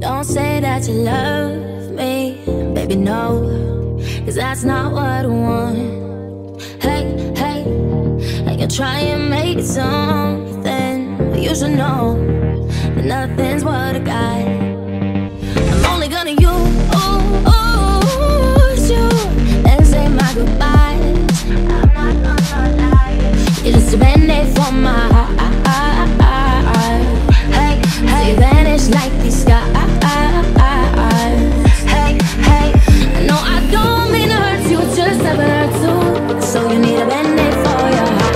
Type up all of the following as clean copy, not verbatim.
Don't say that you love me, baby, no, 'cause that's not what I want. Hey, hey, I can try and make it something, but you should know that nothing's what I got. I'm only gonna use you and say my goodbyes. I'm not gonna lie, you're just a band-aid for my heart. Hey, hey, you vanish like these skies. Hey, hey, no, I don't mean to hurt you, just never hurt too. So you need a band-aid for your heart.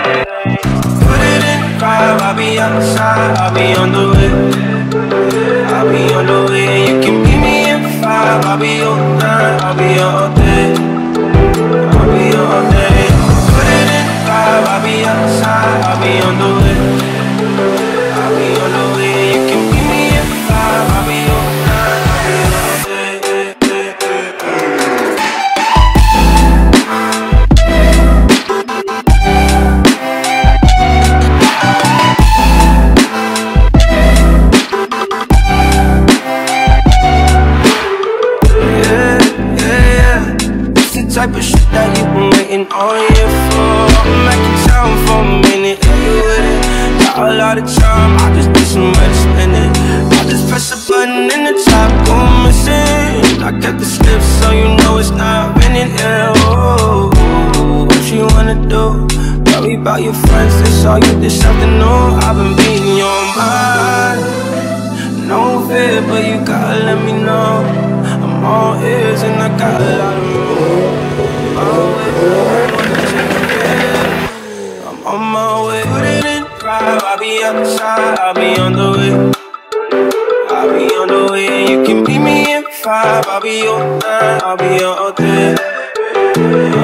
Put it in drive, I'll be outside, I'll be on the way. I'll be on the way, you can meet me at 5. I'll be all night, I'll be all day. I'll be all day. Put it in drive, I'll be outside, I'll be on the way. I'll be on the way, you can meet me at 5. I'll be all night, I'll be all day. Type of shit that you been waiting on here for. I'm back in town for a minute, yeah, you with it. Got a lot of time, I just need somewhere to spend it. I just press a button and the top go missing. I kept the slip so you know it's not winning, yeah. Oh, what you wanna do? Tell me about your friends, they saw you this afternoon. I've been beating your mind. No fear, but you gotta let me know. I'm all ears and I got a lot of room. I'm on my way. Put it in drive, I'll be outside, I'll be on the way. I'll be on the way, you can meet me at 5. I'll be all night, I'll be all day.